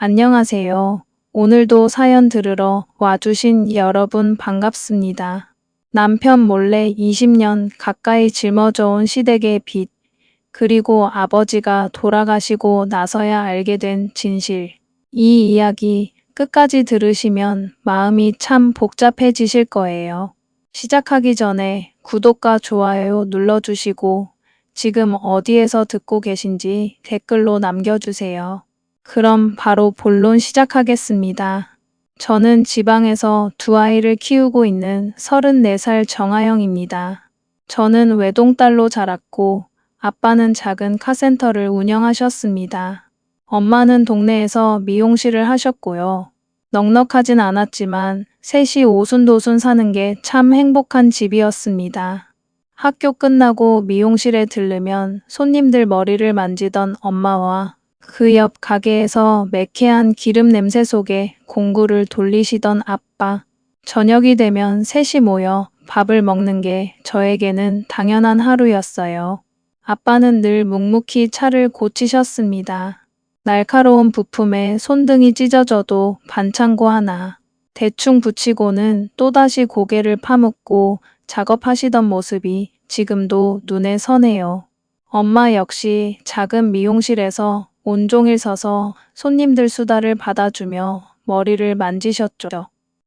안녕하세요. 오늘도 사연 들으러 와주신 여러분 반갑습니다. 남편 몰래 20년 가까이 짊어져온 시댁의 빚, 그리고 아버지가 돌아가시고 나서야 알게 된 진실. 이 이야기 끝까지 들으시면 마음이 참 복잡해지실 거예요. 시작하기 전에 구독과 좋아요 눌러주시고 지금 어디에서 듣고 계신지 댓글로 남겨주세요. 그럼 바로 본론 시작하겠습니다. 저는 지방에서 두 아이를 키우고 있는 34살 정아영입니다. 저는 외동딸로 자랐고 아빠는 작은 카센터를 운영하셨습니다. 엄마는 동네에서 미용실을 하셨고요. 넉넉하진 않았지만 셋이 오순도순 사는 게 참 행복한 집이었습니다. 학교 끝나고 미용실에 들르면 손님들 머리를 만지던 엄마와 그 옆 가게에서 매캐한 기름 냄새 속에 공구를 돌리시던 아빠. 저녁이 되면 셋이 모여 밥을 먹는 게 저에게는 당연한 하루였어요. 아빠는 늘 묵묵히 차를 고치셨습니다. 날카로운 부품에 손등이 찢어져도 반창고 하나 대충 붙이고는 또다시 고개를 파묻고 작업하시던 모습이 지금도 눈에 선해요. 엄마 역시 작은 미용실에서 온종일 서서 손님들 수다를 받아주며 머리를 만지셨죠.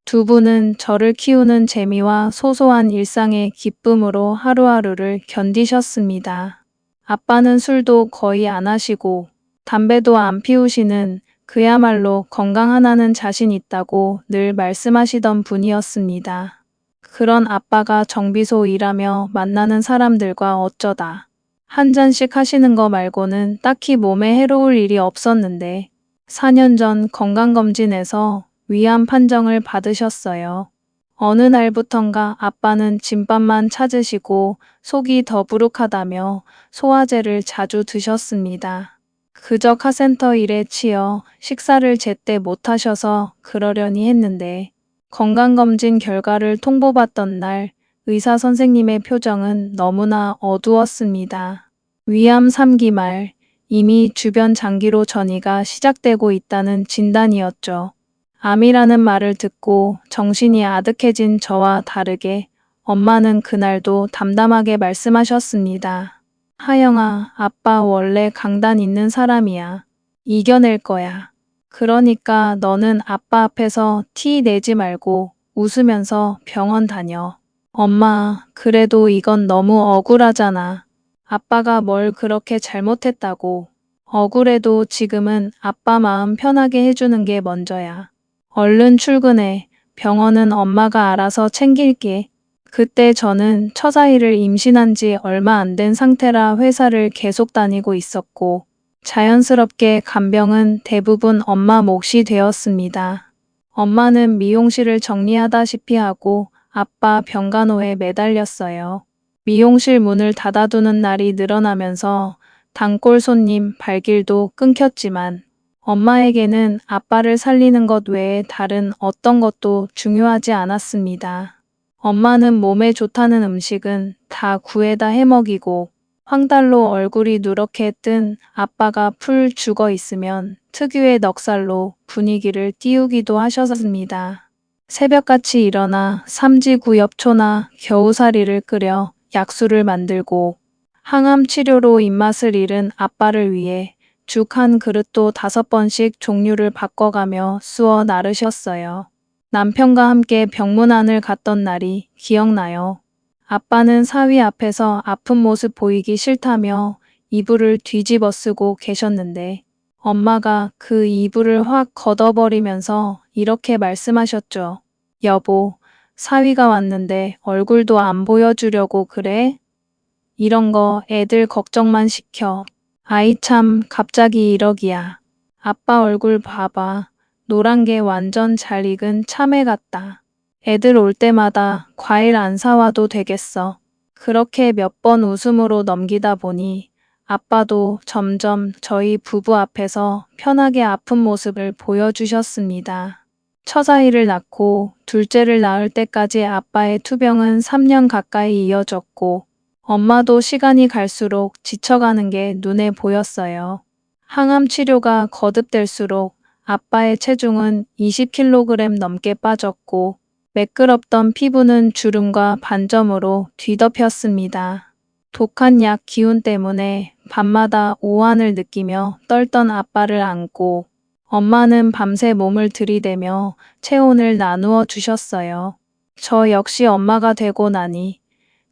두 분은 저를 키우는 재미와 소소한 일상의 기쁨으로 하루하루를 견디셨습니다. 아빠는 술도 거의 안 하시고 담배도 안 피우시는 그야말로 건강 하나는 자신 있다고 늘 말씀하시던 분이었습니다. 그런 아빠가 정비소 일하며 만나는 사람들과 어쩌다 한 잔씩 하시는 거 말고는 딱히 몸에 해로울 일이 없었는데 4년 전 건강검진에서 위암 판정을 받으셨어요. 어느 날부턴가 아빠는 진밥만 찾으시고 속이 더부룩하다며 소화제를 자주 드셨습니다. 그저 카센터 일에 치여 식사를 제때 못하셔서 그러려니 했는데 건강검진 결과를 통보받던 날 의사 선생님의 표정은 너무나 어두웠습니다. 위암 3기 말, 이미 주변 장기로 전이가 시작되고 있다는 진단이었죠. 암이라는 말을 듣고 정신이 아득해진 저와 다르게 엄마는 그날도 담담하게 말씀하셨습니다. 하영아, 아빠 원래 강단 있는 사람이야. 이겨낼 거야. 그러니까 너는 아빠 앞에서 티 내지 말고 웃으면서 병원 다녀. 엄마, 그래도 이건 너무 억울하잖아. 아빠가 뭘 그렇게 잘못했다고. 억울해도 지금은 아빠 마음 편하게 해주는 게 먼저야. 얼른 출근해. 병원은 엄마가 알아서 챙길게. 그때 저는 처자일을 임신한 지 얼마 안 된 상태라 회사를 계속 다니고 있었고 자연스럽게 간병은 대부분 엄마 몫이 되었습니다. 엄마는 미용실을 정리하다시피 하고 아빠 병간호에 매달렸어요. 미용실 문을 닫아두는 날이 늘어나면서 단골 손님 발길도 끊겼지만 엄마에게는 아빠를 살리는 것 외에 다른 어떤 것도 중요하지 않았습니다. 엄마는 몸에 좋다는 음식은 다 구해다 해먹이고 황달로 얼굴이 누렇게 뜬 아빠가 풀 죽어 있으면 특유의 넉살로 분위기를 띄우기도 하셨습니다. 새벽같이 일어나 삼지구엽초나 겨우살이를 끓여 약수를 만들고 항암 치료로 입맛을 잃은 아빠를 위해 죽 한 그릇도 5번씩 종류를 바꿔가며 쑤어 나르셨어요. 남편과 함께 병문안을 갔던 날이 기억나요. 아빠는 사위 앞에서 아픈 모습 보이기 싫다며 이불을 뒤집어 쓰고 계셨는데 엄마가 그 이불을 확 걷어버리면서 이렇게 말씀하셨죠. 여보, 사위가 왔는데 얼굴도 안 보여주려고 그래? 이런 거 애들 걱정만 시켜. 아이 참 갑자기 1억이야. 아빠 얼굴 봐봐. 노란 게 완전 잘 익은 참외 같다. 애들 올 때마다 과일 안 사와도 되겠어. 그렇게 몇 번 웃음으로 넘기다 보니 아빠도 점점 저희 부부 앞에서 편하게 아픈 모습을 보여주셨습니다. 처자이를 낳고 둘째를 낳을 때까지 아빠의 투병은 3년 가까이 이어졌고 엄마도 시간이 갈수록 지쳐가는 게 눈에 보였어요. 항암 치료가 거듭될수록 아빠의 체중은 20kg 넘게 빠졌고 매끄럽던 피부는 주름과 반점으로 뒤덮였습니다. 독한 약 기운 때문에 밤마다 오한을 느끼며 떨던 아빠를 안고 엄마는 밤새 몸을 들이대며 체온을 나누어 주셨어요. 저 역시 엄마가 되고 나니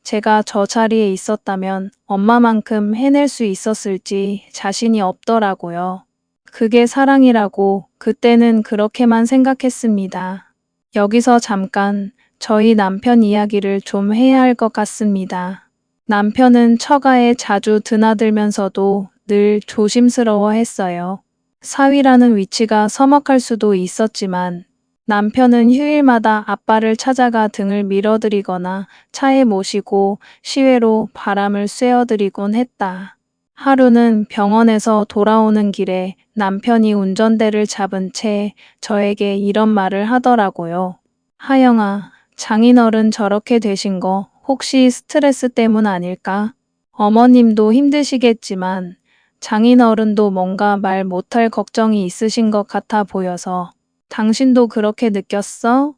제가 저 자리에 있었다면 엄마만큼 해낼 수 있었을지 자신이 없더라고요. 그게 사랑이라고 그때는 그렇게만 생각했습니다. 여기서 잠깐 저희 남편 이야기를 좀 해야 할 것 같습니다. 남편은 처가에 자주 드나들면서도 늘 조심스러워 했어요. 사위라는 위치가 서먹할 수도 있었지만 남편은 휴일마다 아빠를 찾아가 등을 밀어드리거나 차에 모시고 시외로 바람을 쐬어드리곤 했다. 하루는 병원에서 돌아오는 길에 남편이 운전대를 잡은 채 저에게 이런 말을 하더라고요. 하영아, 장인어른 저렇게 되신 거 혹시 스트레스 때문 아닐까? 어머님도 힘드시겠지만 장인어른도 뭔가 말 못할 걱정이 있으신 것 같아 보여서 당신도 그렇게 느꼈어?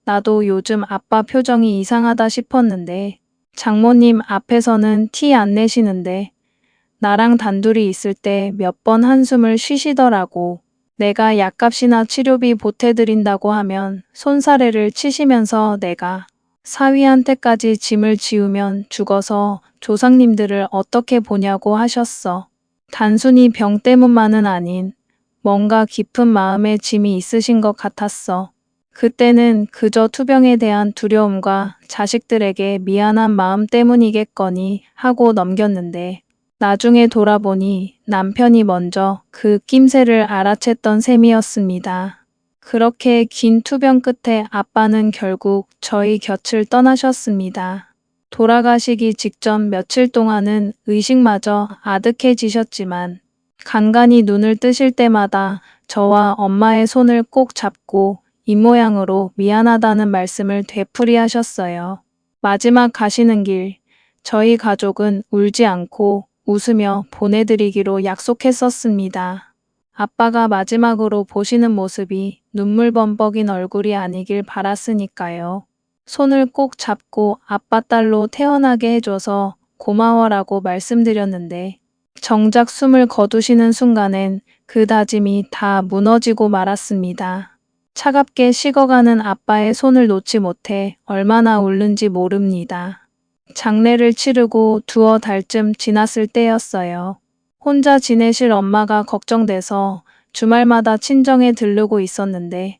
나도 요즘 아빠 표정이 이상하다 싶었는데 장모님 앞에서는 티 안 내시는데 나랑 단둘이 있을 때 몇 번 한숨을 쉬시더라고. 내가 약값이나 치료비 보태드린다고 하면 손사래를 치시면서 내가 사위한테까지 짐을 지우면 죽어서 조상님들을 어떻게 보냐고 하셨어. 단순히 병 때문만은 아닌 뭔가 깊은 마음의 짐이 있으신 것 같았어. 그때는 그저 투병에 대한 두려움과 자식들에게 미안한 마음 때문이겠거니 하고 넘겼는데 나중에 돌아보니 남편이 먼저 그 낌새를 알아챘던 셈이었습니다. 그렇게 긴 투병 끝에 아빠는 결국 저희 곁을 떠나셨습니다. 돌아가시기 직전 며칠 동안은 의식마저 아득해지셨지만 간간히 눈을 뜨실 때마다 저와 엄마의 손을 꼭 잡고 입모양으로 미안하다는 말씀을 되풀이하셨어요. 마지막 가시는 길, 저희 가족은 울지 않고 웃으며 보내드리기로 약속했었습니다. 아빠가 마지막으로 보시는 모습이 눈물 범벅인 얼굴이 아니길 바랐으니까요. 손을 꼭 잡고 아빠 딸로 태어나게 해줘서 고마워라고 말씀드렸는데 정작 숨을 거두시는 순간엔 그 다짐이 다 무너지고 말았습니다. 차갑게 식어가는 아빠의 손을 놓지 못해 얼마나 울는지 모릅니다. 장례를 치르고 두어 달쯤 지났을 때였어요. 혼자 지내실 엄마가 걱정돼서 주말마다 친정에 들르고 있었는데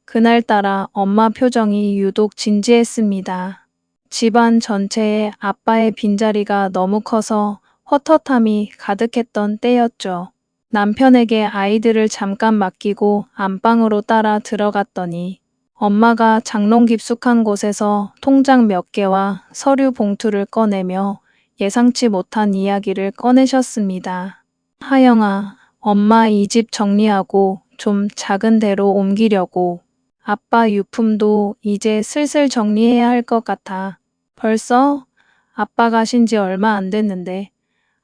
그날따라 엄마 표정이 유독 진지했습니다. 집안 전체에 아빠의 빈자리가 너무 커서 헛헛함이 가득했던 때였죠. 남편에게 아이들을 잠깐 맡기고 안방으로 따라 들어갔더니 엄마가 장롱 깊숙한 곳에서 통장 몇 개와 서류 봉투를 꺼내며 예상치 못한 이야기를 꺼내셨습니다. 하영아, 엄마 이 집 정리하고 좀 작은 데로 옮기려고. 아빠 유품도 이제 슬슬 정리해야 할 것 같아. 벌써? 아빠 가신 지 얼마 안 됐는데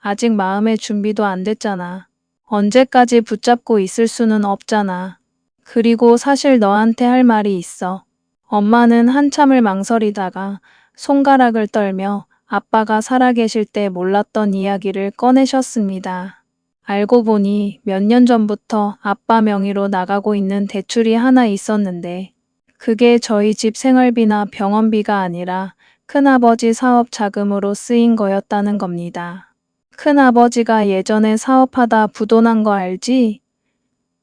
아직 마음의 준비도 안 됐잖아. 언제까지 붙잡고 있을 수는 없잖아. 그리고 사실 너한테 할 말이 있어. 엄마는 한참을 망설이다가 손가락을 떨며 아빠가 살아계실 때 몰랐던 이야기를 꺼내셨습니다. 알고 보니 몇 년 전부터 아빠 명의로 나가고 있는 대출이 하나 있었는데 그게 저희 집 생활비나 병원비가 아니라 큰아버지 사업 자금으로 쓰인 거였다는 겁니다. 큰아버지가 예전에 사업하다 부도난 거 알지?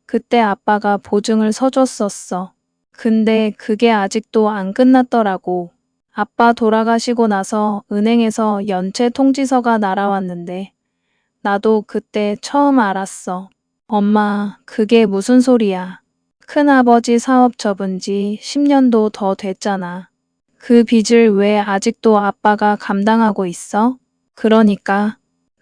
그때 아빠가 보증을 서줬었어. 근데 그게 아직도 안 끝났더라고. 아빠 돌아가시고 나서 은행에서 연체 통지서가 날아왔는데 나도 그때 처음 알았어. 엄마, 그게 무슨 소리야. 큰아버지 사업 접은 지 10년도 더 됐잖아. 그 빚을 왜 아직도 아빠가 감당하고 있어? 그러니까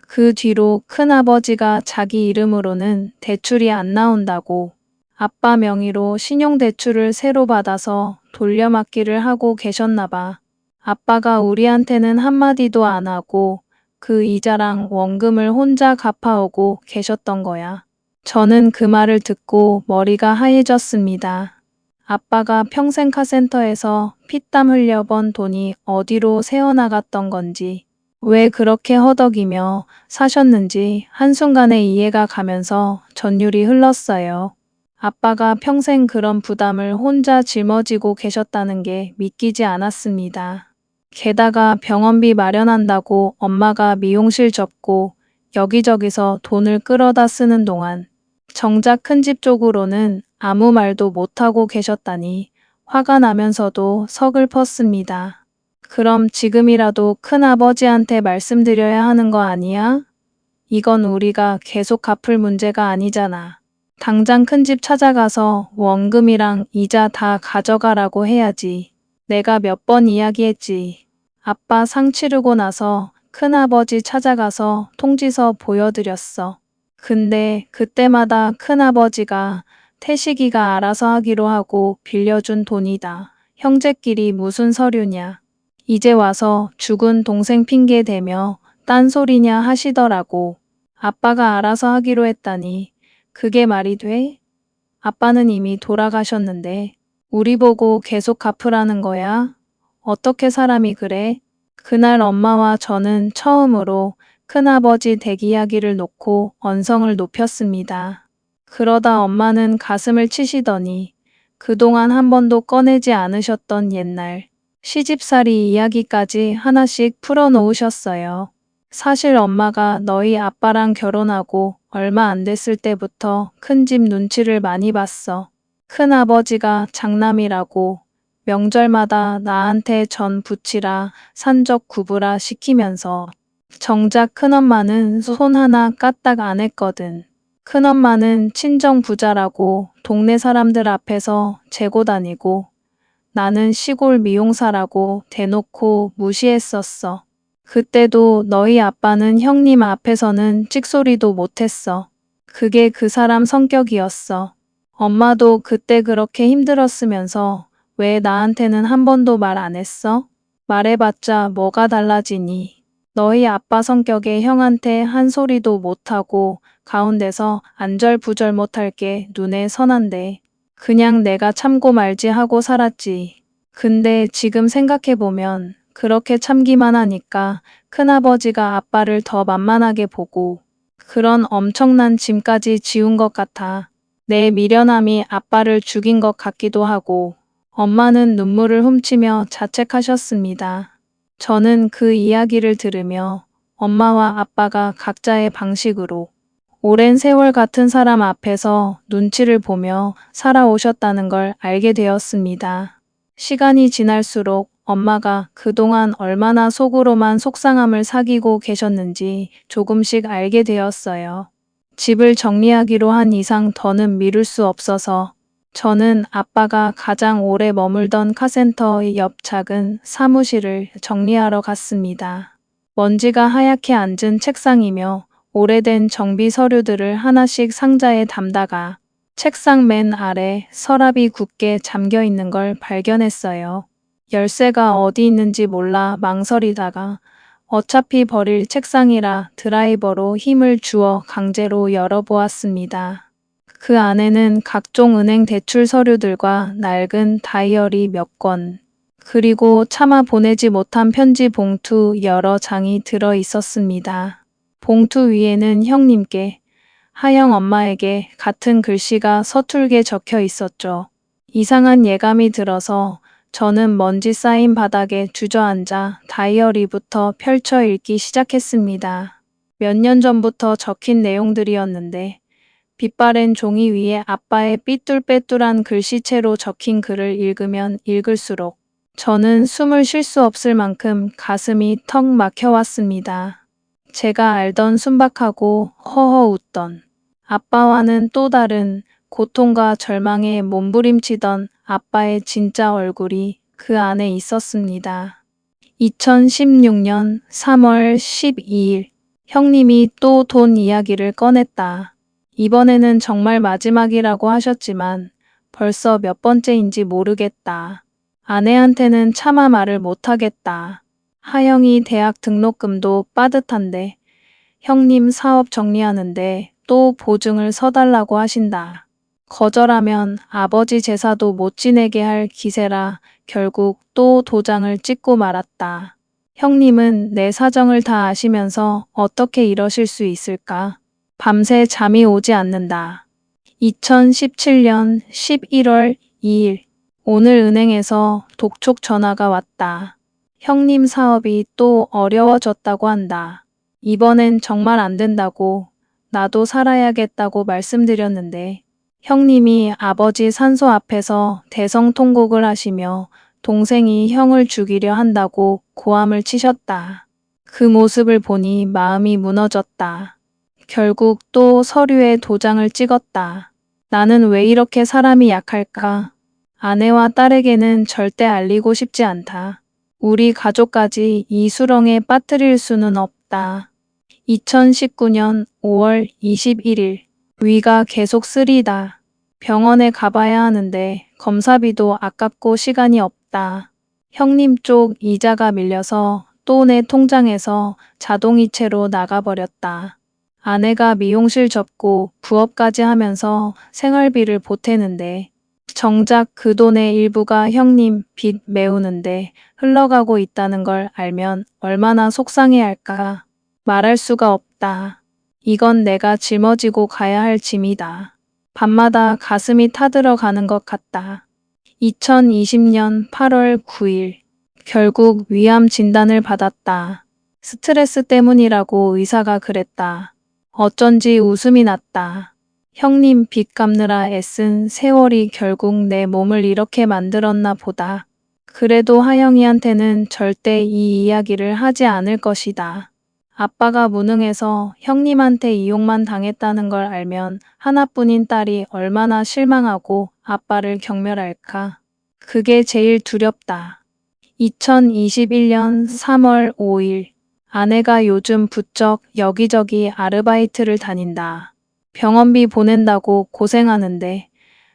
그 뒤로 큰아버지가 자기 이름으로는 대출이 안 나온다고 아빠 명의로 신용대출을 새로 받아서 돌려막기를 하고 계셨나 봐. 아빠가 우리한테는 한마디도 안 하고 그 이자랑 원금을 혼자 갚아오고 계셨던 거야. 저는 그 말을 듣고 머리가 하얘졌습니다. 아빠가 평생 카센터에서 피땀 흘려 번 돈이 어디로 새어나갔던 건지, 왜 그렇게 허덕이며 사셨는지 한순간에 이해가 가면서 전율이 흘렀어요. 아빠가 평생 그런 부담을 혼자 짊어지고 계셨다는 게 믿기지 않았습니다. 게다가 병원비 마련한다고 엄마가 미용실 접고 여기저기서 돈을 끌어다 쓰는 동안 정작 큰 집 쪽으로는 아무 말도 못하고 계셨다니 화가 나면서도 서글펐습니다. 그럼 지금이라도 큰아버지한테 말씀드려야 하는 거 아니야? 이건 우리가 계속 갚을 문제가 아니잖아. 당장 큰 집 찾아가서 원금이랑 이자 다 가져가라고 해야지. 내가 몇 번 이야기했지. 아빠 상 치르고 나서 큰아버지 찾아가서 통지서 보여드렸어. 근데 그때마다 큰아버지가 태식이가 알아서 하기로 하고 빌려준 돈이다. 형제끼리 무슨 서류냐. 이제 와서 죽은 동생 핑계 대며 딴소리냐 하시더라고. 아빠가 알아서 하기로 했다니 그게 말이 돼? 아빠는 이미 돌아가셨는데 우리 보고 계속 갚으라는 거야? 어떻게 사람이 그래? 그날 엄마와 저는 처음으로 큰아버지 대기야기를 놓고 언성을 높였습니다. 그러다 엄마는 가슴을 치시더니 그동안 한 번도 꺼내지 않으셨던 옛날 시집살이 이야기까지 하나씩 풀어놓으셨어요. 사실 엄마가 너희 아빠랑 결혼하고 얼마 안 됐을 때부터 큰 집 눈치를 많이 봤어. 큰아버지가 장남이라고 명절마다 나한테 전 부치라 산적 구부라 시키면서 정작 큰엄마는 손 하나 까딱 안 했거든. 큰엄마는 친정 부자라고 동네 사람들 앞에서 재고 다니고 나는 시골 미용사라고 대놓고 무시했었어. 그때도 너희 아빠는 형님 앞에서는 찍소리도 못했어. 그게 그 사람 성격이었어. 엄마도 그때 그렇게 힘들었으면서 왜 나한테는 한 번도 말 안 했어? 말해봤자 뭐가 달라지니? 너희 아빠 성격에 형한테 한 소리도 못하고 가운데서 안절부절 못할 게 눈에 선한데 그냥 내가 참고 말지 하고 살았지. 근데 지금 생각해보면 그렇게 참기만 하니까 큰아버지가 아빠를 더 만만하게 보고 그런 엄청난 짐까지 지운 것 같아. 내 미련함이 아빠를 죽인 것 같기도 하고 엄마는 눈물을 훔치며 자책하셨습니다. 저는 그 이야기를 들으며 엄마와 아빠가 각자의 방식으로 오랜 세월 같은 사람 앞에서 눈치를 보며 살아오셨다는 걸 알게 되었습니다. 시간이 지날수록 엄마가 그동안 얼마나 속으로만 속상함을 사귀고 계셨는지 조금씩 알게 되었어요. 집을 정리하기로 한 이상 더는 미룰 수 없어서 저는 아빠가 가장 오래 머물던 카센터의 옆 작은 사무실을 정리하러 갔습니다. 먼지가 하얗게 앉은 책상이며 오래된 정비 서류들을 하나씩 상자에 담다가 책상 맨 아래 서랍이 굳게 잠겨 있는 걸 발견했어요. 열쇠가 어디 있는지 몰라 망설이다가 어차피 버릴 책상이라 드라이버로 힘을 주어 강제로 열어보았습니다. 그 안에는 각종 은행 대출 서류들과 낡은 다이어리 몇 권, 그리고 차마 보내지 못한 편지 봉투 여러 장이 들어 있었습니다. 봉투 위에는 형님께, 하영 엄마에게 같은 글씨가 서툴게 적혀 있었죠. 이상한 예감이 들어서 저는 먼지 쌓인 바닥에 주저앉아 다이어리부터 펼쳐 읽기 시작했습니다. 몇 년 전부터 적힌 내용들이었는데 빛바랜 종이 위에 아빠의 삐뚤빼뚤한 글씨체로 적힌 글을 읽으면 읽을수록 저는 숨을 쉴 수 없을 만큼 가슴이 턱 막혀왔습니다. 제가 알던 순박하고 허허 웃던 아빠와는 또 다른 고통과 절망에 몸부림치던 아빠의 진짜 얼굴이 그 안에 있었습니다. 2016년 3월 12일 형님이 또 돈 이야기를 꺼냈다. 이번에는 정말 마지막이라고 하셨지만 벌써 몇 번째인지 모르겠다. 아내한테는 차마 말을 못하겠다. 하영이 대학 등록금도 빠듯한데 형님 사업 정리하는데 또 보증을 서달라고 하신다. 거절하면 아버지 제사도 못 지내게 할 기세라 결국 또 도장을 찍고 말았다. 형님은 내 사정을 다 아시면서 어떻게 이러실 수 있을까? 밤새 잠이 오지 않는다. 2017년 11월 2일 오늘 은행에서 독촉 전화가 왔다. 형님 사업이 또 어려워졌다고 한다. 이번엔 정말 안 된다고 나도 살아야겠다고 말씀드렸는데 형님이 아버지 산소 앞에서 대성통곡을 하시며 동생이 형을 죽이려 한다고 고함을 치셨다. 그 모습을 보니 마음이 무너졌다. 결국 또 서류에 도장을 찍었다. 나는 왜 이렇게 사람이 약할까? 아내와 딸에게는 절대 알리고 싶지 않다. 우리 가족까지 이 수렁에 빠뜨릴 수는 없다. 2019년 5월 21일 위가 계속 쓰리다. 병원에 가봐야 하는데 검사비도 아깝고 시간이 없다. 형님 쪽 이자가 밀려서 또 내 통장에서 자동이체로 나가버렸다. 아내가 미용실 접고 부업까지 하면서 생활비를 보태는데 정작 그 돈의 일부가 형님 빚 메우는데 흘러가고 있다는 걸 알면 얼마나 속상해할까. 말할 수가 없다. 이건 내가 짊어지고 가야 할 짐이다. 밤마다 가슴이 타들어가는 것 같다. 2020년 8월 9일 결국 위암 진단을 받았다. 스트레스 때문이라고 의사가 그랬다. 어쩐지 웃음이 났다. 형님 빚 갚느라 애쓴 세월이 결국 내 몸을 이렇게 만들었나 보다. 그래도 하영이한테는 절대 이 이야기를 하지 않을 것이다. 아빠가 무능해서 형님한테 이용만 당했다는 걸 알면 하나뿐인 딸이 얼마나 실망하고 아빠를 경멸할까. 그게 제일 두렵다. 2021년 3월 5일 아내가 요즘 부쩍 여기저기 아르바이트를 다닌다. 병원비 보낸다고 고생하는데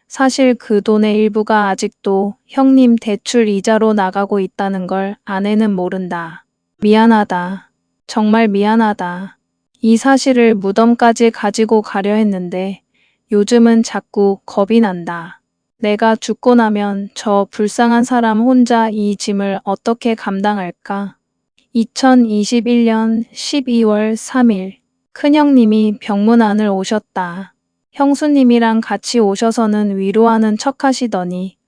사실 그 돈의 일부가 아직도 형님 대출 이자로 나가고 있다는 걸 아내는 모른다. 미안하다. 정말 미안하다. 이 사실을 무덤까지 가지고 가려 했는데 요즘은 자꾸 겁이 난다. 내가 죽고 나면 저 불쌍한 사람 혼자 이 짐을 어떻게 감당할까? 2021년 12월 3일 큰형님이 병문안을 오셨다. 형수님이랑 같이 오셔서는 위로하는 척 하시더니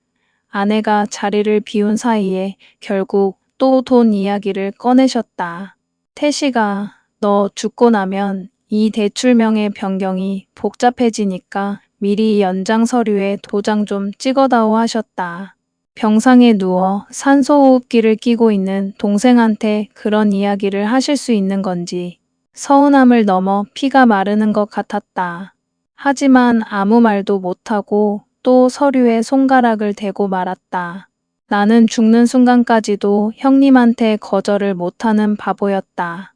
아내가 자리를 비운 사이에 결국 또 돈 이야기를 꺼내셨다. 태식아, 너 죽고 나면 이 대출명의 변경이 복잡해지니까 미리 연장 서류에 도장 좀 찍어다오 하셨다. 병상에 누워 산소호흡기를 끼고 있는 동생한테 그런 이야기를 하실 수 있는 건지 서운함을 넘어 피가 마르는 것 같았다. 하지만 아무 말도 못하고 또 서류에 손가락을 대고 말았다. 나는 죽는 순간까지도 형님한테 거절을 못하는 바보였다.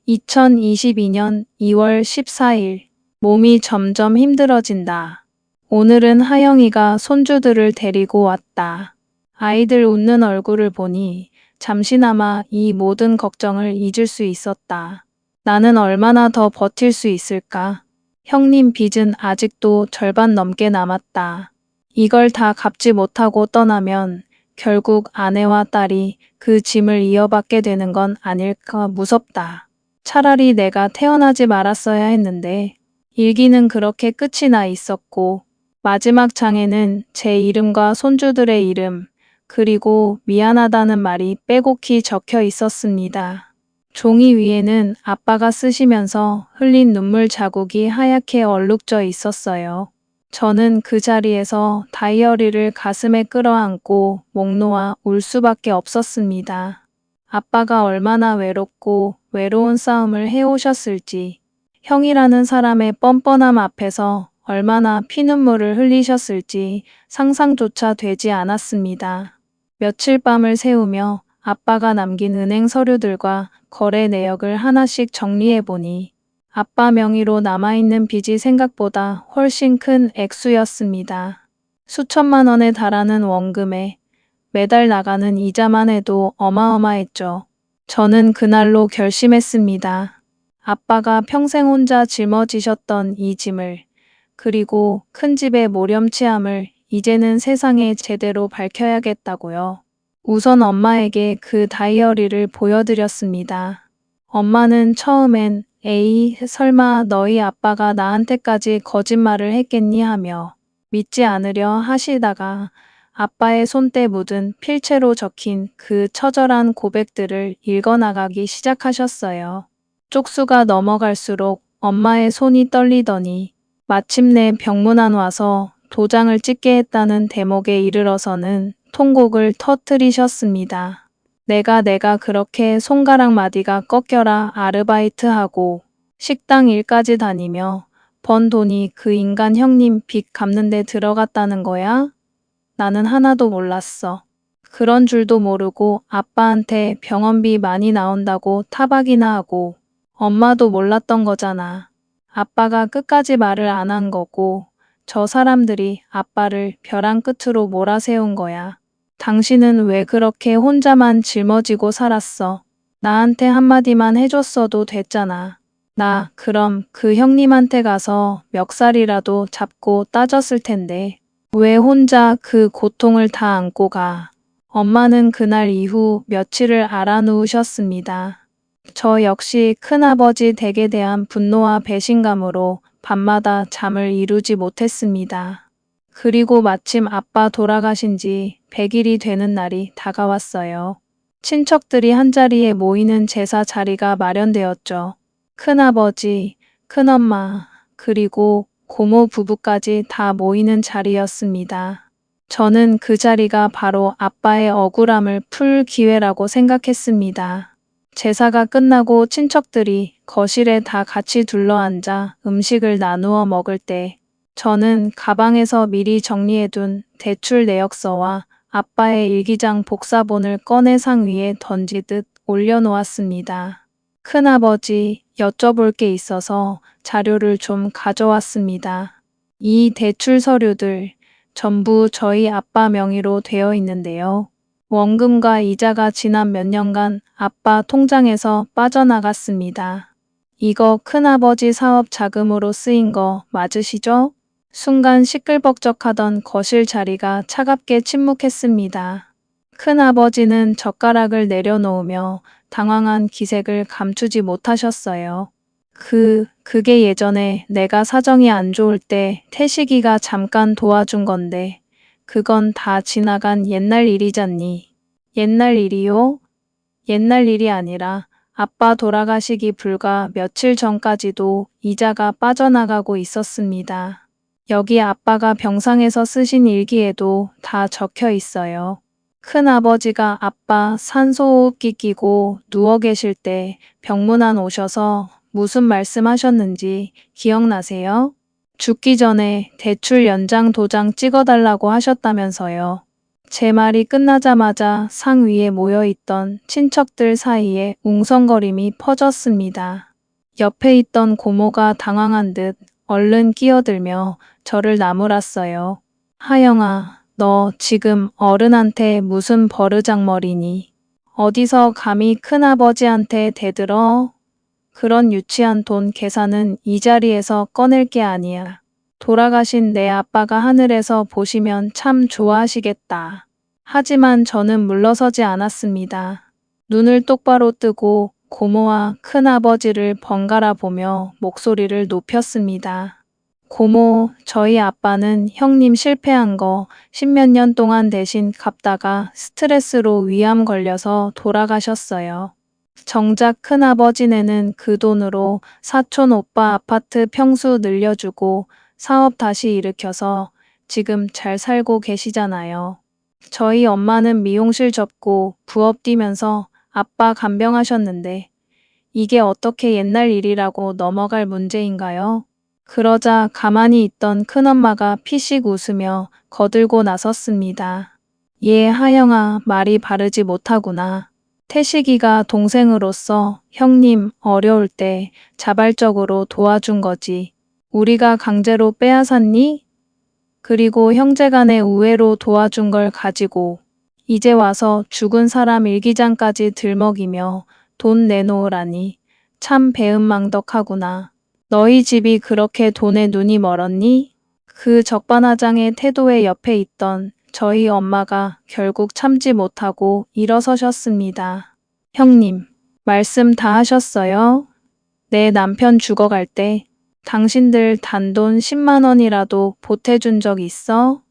2022년 2월 14일 몸이 점점 힘들어진다. 오늘은 하영이가 손주들을 데리고 왔다. 아이들 웃는 얼굴을 보니 잠시나마 이 모든 걱정을 잊을 수 있었다. 나는 얼마나 더 버틸 수 있을까? 형님 빚은 아직도 절반 넘게 남았다. 이걸 다 갚지 못하고 떠나면 결국 아내와 딸이 그 짐을 이어받게 되는 건 아닐까 무섭다. 차라리 내가 태어나지 말았어야 했는데 일기는 그렇게 끝이 나 있었고 마지막 장에는 제 이름과 손주들의 이름 그리고 미안하다는 말이 빼곡히 적혀 있었습니다. 종이 위에는 아빠가 쓰시면서 흘린 눈물 자국이 하얗게 얼룩져 있었어요. 저는 그 자리에서 다이어리를 가슴에 끌어안고 목 놓아 울 수밖에 없었습니다. 아빠가 얼마나 외롭고 외로운 싸움을 해오셨을지, 형이라는 사람의 뻔뻔함 앞에서 얼마나 피눈물을 흘리셨을지 상상조차 되지 않았습니다. 며칠 밤을 새우며 아빠가 남긴 은행 서류들과 거래 내역을 하나씩 정리해보니 아빠 명의로 남아있는 빚이 생각보다 훨씬 큰 액수였습니다. 수천만 원에 달하는 원금에 매달 나가는 이자만 해도 어마어마했죠. 저는 그날로 결심했습니다. 아빠가 평생 혼자 짊어지셨던 이 짐을, 그리고 큰 집의 모렴치함을 이제는 세상에 제대로 밝혀야겠다고요. 우선 엄마에게 그 다이어리를 보여드렸습니다. 엄마는 처음엔 에이, 설마 너희 아빠가 나한테까지 거짓말을 했겠니 하며 믿지 않으려 하시다가 아빠의 손때 묻은 필체로 적힌 그 처절한 고백들을 읽어나가기 시작하셨어요. 쪽수가 넘어갈수록 엄마의 손이 떨리더니 마침내 병문안 와서 도장을 찍게 했다는 대목에 이르러서는 통곡을 터뜨리셨습니다. 내가 그렇게 손가락 마디가 꺾여라 아르바이트하고 식당 일까지 다니며 번 돈이 그 인간 형님 빚 갚는 데 들어갔다는 거야? 나는 하나도 몰랐어. 그런 줄도 모르고 아빠한테 병원비 많이 나온다고 타박이나 하고 엄마도 몰랐던 거잖아. 아빠가 끝까지 말을 안 한 거고 저 사람들이 아빠를 벼랑 끝으로 몰아세운 거야. 당신은 왜 그렇게 혼자만 짊어지고 살았어? 나한테 한마디만 해줬어도 됐잖아. 나 그럼 그 형님한테 가서 멱살이라도 잡고 따졌을 텐데 왜 혼자 그 고통을 다 안고 가? 엄마는 그날 이후 며칠을 알아누우셨습니다. 저 역시 큰아버지 댁에 대한 분노와 배신감으로 밤마다 잠을 이루지 못했습니다. 그리고 마침 아빠 돌아가신 지 100일이 되는 날이 다가왔어요. 친척들이 한자리에 모이는 제사 자리가 마련되었죠. 큰아버지, 큰엄마, 그리고 고모 부부까지 다 모이는 자리였습니다. 저는 그 자리가 바로 아빠의 억울함을 풀 기회라고 생각했습니다. 제사가 끝나고 친척들이 거실에 다 같이 둘러앉아 음식을 나누어 먹을 때 저는 가방에서 미리 정리해둔 대출 내역서와 아빠의 일기장 복사본을 꺼내 상 위에 던지듯 올려놓았습니다. 큰아버지, 여쭤볼 게 있어서 자료를 좀 가져왔습니다. 이 대출 서류들 전부 저희 아빠 명의로 되어 있는데요. 원금과 이자가 지난 몇 년간 아빠 통장에서 빠져나갔습니다. 이거 큰아버지 사업 자금으로 쓰인 거 맞으시죠? 순간 시끌벅적하던 거실 자리가 차갑게 침묵했습니다. 큰아버지는 젓가락을 내려놓으며 당황한 기색을 감추지 못하셨어요. 그게 예전에 내가 사정이 안 좋을 때 태식이가 잠깐 도와준 건데 그건 다 지나간 옛날 일이잖니. 옛날 일이요? 옛날 일이 아니라 아빠 돌아가시기 불과 며칠 전까지도 이자가 빠져나가고 있었습니다. 여기 아빠가 병상에서 쓰신 일기에도 다 적혀 있어요. 큰아버지가 아빠 산소호흡기 끼고 누워 계실 때 병문안 오셔서 무슨 말씀하셨는지 기억나세요? 죽기 전에 대출 연장 도장 찍어달라고 하셨다면서요. 제 말이 끝나자마자 상 위에 모여있던 친척들 사이에 웅성거림이 퍼졌습니다. 옆에 있던 고모가 당황한 듯 얼른 끼어들며 저를 나무랐어요. 하영아, 너 지금 어른한테 무슨 버르장머리니? 어디서 감히 큰아버지한테 대들어? 그런 유치한 돈 계산은 이 자리에서 꺼낼 게 아니야. 돌아가신 내 아빠가 하늘에서 보시면 참 좋아하시겠다. 하지만 저는 물러서지 않았습니다. 눈을 똑바로 뜨고 고모와 큰아버지를 번갈아 보며 목소리를 높였습니다. 고모, 저희 아빠는 형님 실패한 거 10몇 년 동안 대신 갚다가 스트레스로 위암 걸려서 돌아가셨어요. 정작 큰아버지네는 그 돈으로 사촌 오빠 아파트 평수 늘려주고 사업 다시 일으켜서 지금 잘 살고 계시잖아요. 저희 엄마는 미용실 접고 부업 뛰면서 아빠 간병하셨는데 이게 어떻게 옛날 일이라고 넘어갈 문제인가요? 그러자 가만히 있던 큰엄마가 피식 웃으며 거들고 나섰습니다. 얘 하영아, 말이 바르지 못하구나. 태식이가 동생으로서 형님 어려울 때 자발적으로 도와준 거지. 우리가 강제로 빼앗았니? 그리고 형제간의 우애로 도와준 걸 가지고 이제 와서 죽은 사람 일기장까지 들먹이며 돈 내놓으라니. 참 배은망덕하구나. 너희 집이 그렇게 돈에 눈이 멀었니? 그 적반하장의 태도의 옆에 있던 저희 엄마가 결국 참지 못하고 일어서셨습니다. 형님, 말씀 다 하셨어요? 내 남편 죽어갈 때 당신들 단돈 10만 원이라도 보태준 적 있어?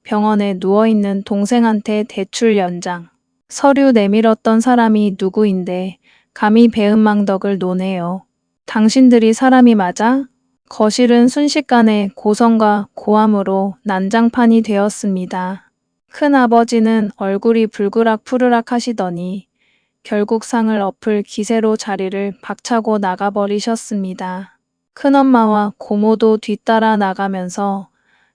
병원에 누워있는 동생한테 대출 연장. 서류 내밀었던 사람이 누구인데 감히 배은망덕을 논해요. 당신들이 사람이 맞아? 거실은 순식간에 고성과 고함으로 난장판이 되었습니다. 큰아버지는 얼굴이 불그락 푸르락 하시더니 결국 상을 엎을 기세로 자리를 박차고 나가버리셨습니다. 큰엄마와 고모도 뒤따라 나가면서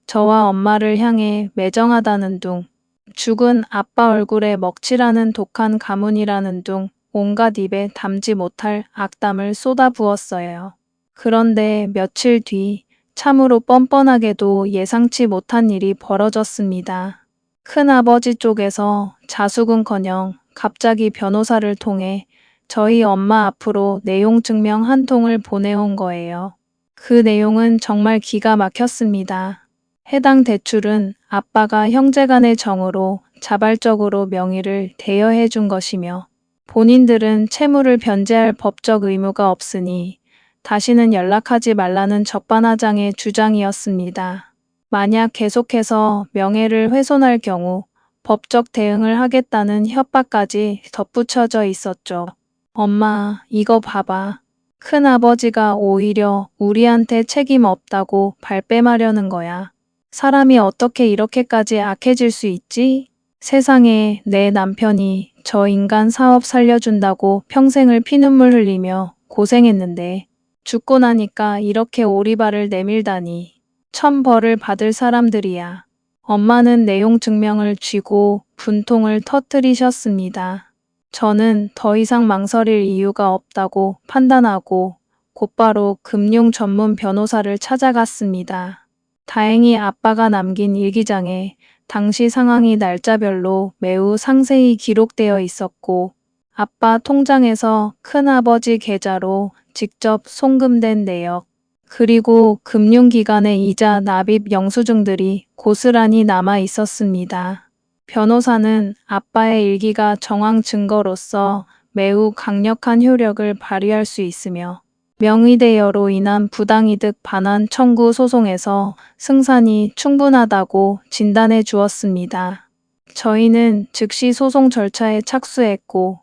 저와 엄마를 향해 매정하다는 둥, 죽은 아빠 얼굴에 먹칠하는 독한 가문이라는 둥, 온갖 입에 담지 못할 악담을 쏟아부었어요. 그런데 며칠 뒤 참으로 뻔뻔하게도 예상치 못한 일이 벌어졌습니다. 큰아버지 쪽에서 자숙은커녕 갑자기 변호사를 통해 저희 엄마 앞으로 내용 증명 한 통을 보내온 거예요. 그 내용은 정말 기가 막혔습니다. 해당 대출은 아빠가 형제간의 정으로 자발적으로 명의를 대여해 준 것이며 본인들은 채무를 변제할 법적 의무가 없으니 다시는 연락하지 말라는 적반하장의 주장이었습니다. 만약 계속해서 명예를 훼손할 경우 법적 대응을 하겠다는 협박까지 덧붙여져 있었죠. 엄마, 이거 봐봐. 큰아버지가 오히려 우리한테 책임 없다고 발뺌하려는 거야. 사람이 어떻게 이렇게까지 악해질 수 있지? 세상에 내 남편이 저 인간 사업 살려준다고 평생을 피눈물 흘리며 고생했는데 죽고 나니까 이렇게 오리발을 내밀다니. 천벌을 받을 사람들이야. 엄마는 내용 증명을 쥐고 분통을 터뜨리셨습니다. 저는 더 이상 망설일 이유가 없다고 판단하고 곧바로 금융 전문 변호사를 찾아갔습니다. 다행히 아빠가 남긴 일기장에 당시 상황이 날짜별로 매우 상세히 기록되어 있었고 아빠 통장에서 큰아버지 계좌로 직접 송금된 내역, 그리고 금융기관의 이자 납입 영수증들이 고스란히 남아 있었습니다. 변호사는 아빠의 일기가 정황 증거로서 매우 강력한 효력을 발휘할 수 있으며 명의대여로 인한 부당이득 반환 청구 소송에서 승산이 충분하다고 진단해 주었습니다. 저희는 즉시 소송 절차에 착수했고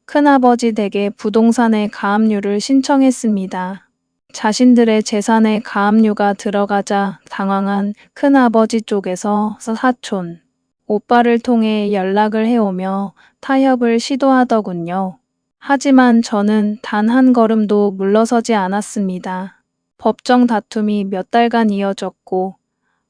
큰아버지 댁에 부동산의 가압류를 신청했습니다. 자신들의 재산에 가압류가 들어가자 당황한 큰아버지 쪽에서 사촌, 오빠를 통해 연락을 해오며 타협을 시도하더군요. 하지만 저는 단 한 걸음도 물러서지 않았습니다. 법정 다툼이 몇 달간 이어졌고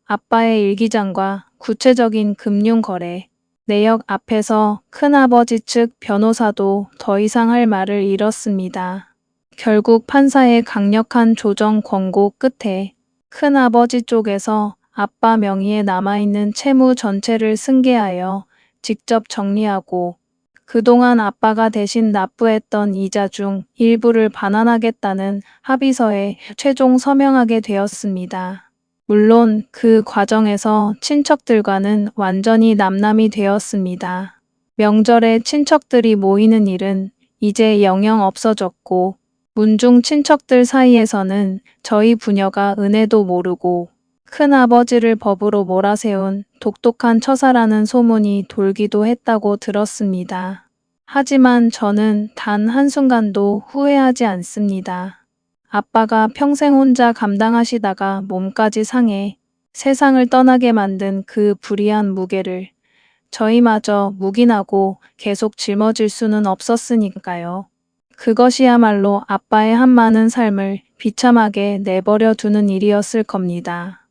아빠의 일기장과 구체적인 금융거래, 내역 앞에서 큰아버지 측 변호사도 더 이상 할 말을 잃었습니다. 결국 판사의 강력한 조정 권고 끝에 큰아버지 쪽에서 아빠 명의에 남아있는 채무 전체를 승계하여 직접 정리하고 그동안 아빠가 대신 납부했던 이자 중 일부를 반환하겠다는 합의서에 최종 서명하게 되었습니다. 물론 그 과정에서 친척들과는 완전히 남남이 되었습니다. 명절에 친척들이 모이는 일은 이제 영영 없어졌고 문중 친척들 사이에서는 저희 부녀가 은혜도 모르고 큰아버지를 법으로 몰아세운 독특한 처사라는 소문이 돌기도 했다고 들었습니다. 하지만 저는 단 한순간도 후회하지 않습니다. 아빠가 평생 혼자 감당하시다가 몸까지 상해 세상을 떠나게 만든 그 불의한 무게를 저희마저 묵인하고 계속 짊어질 수는 없었으니까요. 그것이야말로 아빠의 한많은 삶을 비참하게 내버려 두는 일이었을 겁니다.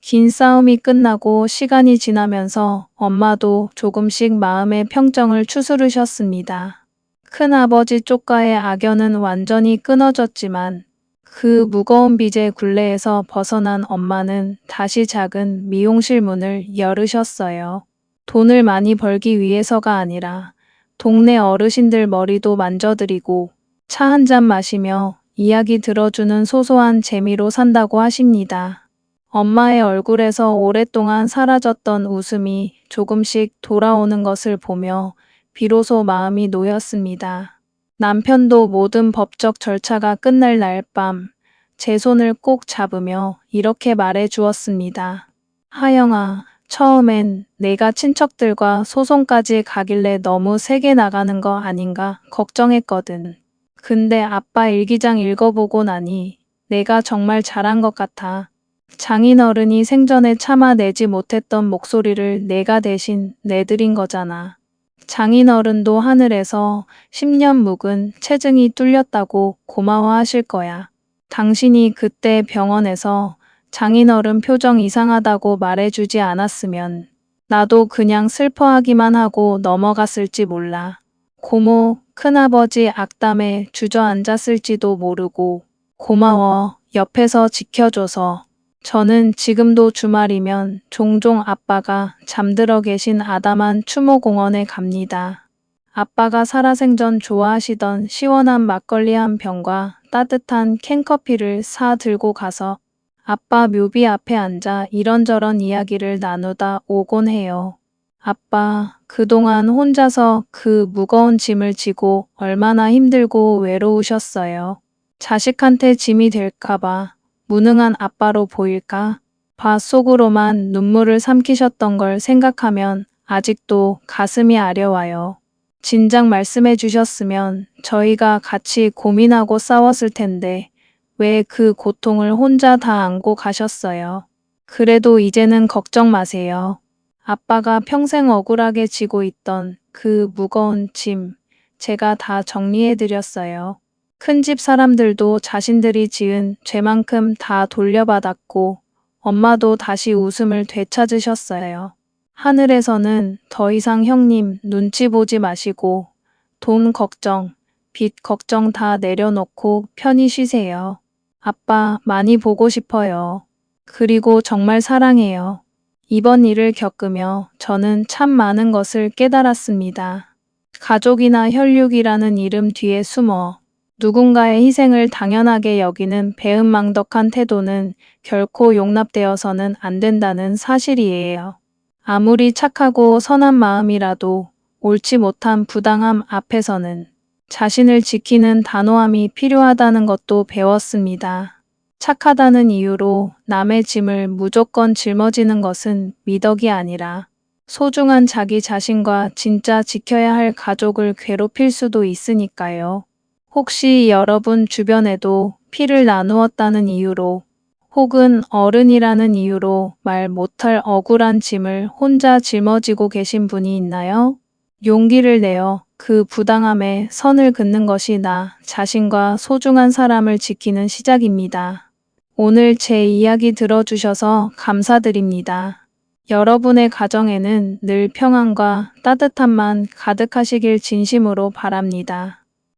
긴 싸움이 끝나고 시간이 지나면서 엄마도 조금씩 마음의 평정을 추스르셨습니다. 큰아버지 쪽과의 악연은 완전히 끊어졌지만 그 무거운 빚의 굴레에서 벗어난 엄마는 다시 작은 미용실 문을 열으셨어요. 돈을 많이 벌기 위해서가 아니라 동네 어르신들 머리도 만져드리고 차 한 잔 마시며 이야기 들어주는 소소한 재미로 산다고 하십니다. 엄마의 얼굴에서 오랫동안 사라졌던 웃음이 조금씩 돌아오는 것을 보며 비로소 마음이 놓였습니다. 남편도 모든 법적 절차가 끝날 날 밤 제 손을 꼭 잡으며 이렇게 말해 주었습니다. 하영아, 처음엔 내가 친척들과 소송까지 가길래 너무 세게 나가는 거 아닌가 걱정했거든. 근데 아빠 일기장 읽어보고 나니 내가 정말 잘한 것 같아. 장인어른이 생전에 참아내지 못했던 목소리를 내가 대신 내드린 거잖아. 장인어른도 하늘에서 10년 묵은 체증이 뚫렸다고 고마워하실 거야. 당신이 그때 병원에서 장인어른 표정 이상하다고 말해주지 않았으면 나도 그냥 슬퍼하기만 하고 넘어갔을지 몰라. 고모, 큰아버지 악담에 주저앉았을지도 모르고 고마워, 옆에서 지켜줘서. 저는 지금도 주말이면 종종 아빠가 잠들어 계신 아담한 추모공원에 갑니다. 아빠가 살아생전 좋아하시던 시원한 막걸리 한 병과 따뜻한 캔커피를 사 들고 가서 아빠 묘비 앞에 앉아 이런저런 이야기를 나누다 오곤 해요. 아빠, 그동안 혼자서 그 무거운 짐을 지고 얼마나 힘들고 외로우셨어요. 자식한테 짐이 될까봐 무능한 아빠로 보일까? 바 속으로만 눈물을 삼키셨던 걸 생각하면 아직도 가슴이 아려와요. 진작 말씀해 주셨으면 저희가 같이 고민하고 싸웠을 텐데 왜 그 고통을 혼자 다 안고 가셨어요? 그래도 이제는 걱정 마세요. 아빠가 평생 억울하게 지고 있던 그 무거운 짐 제가 다 정리해 드렸어요. 큰 집 사람들도 자신들이 지은 죄만큼 다 돌려받았고 엄마도 다시 웃음을 되찾으셨어요. 하늘에서는 더 이상 형님 눈치 보지 마시고 돈 걱정, 빚 걱정 다 내려놓고 편히 쉬세요. 아빠 많이 보고 싶어요. 그리고 정말 사랑해요. 이번 일을 겪으며 저는 참 많은 것을 깨달았습니다. 가족이나 혈육이라는 이름 뒤에 숨어 누군가의 희생을 당연하게 여기는 배은망덕한 태도는 결코 용납되어서는 안 된다는 사실이에요. 아무리 착하고 선한 마음이라도 옳지 못한 부당함 앞에서는 자신을 지키는 단호함이 필요하다는 것도 배웠습니다. 착하다는 이유로 남의 짐을 무조건 짊어지는 것은 미덕이 아니라 소중한 자기 자신과 진짜 지켜야 할 가족을 괴롭힐 수도 있으니까요. 혹시 여러분 주변에도 피를 나누었다는 이유로 혹은 어른이라는 이유로 말 못할 억울한 짐을 혼자 짊어지고 계신 분이 있나요? 용기를 내어 그 부당함에 선을 긋는 것이 나 자신과 소중한 사람을 지키는 시작입니다. 오늘 제 이야기 들어주셔서 감사드립니다. 여러분의 가정에는 늘 평안과 따뜻함만 가득하시길 진심으로 바랍니다.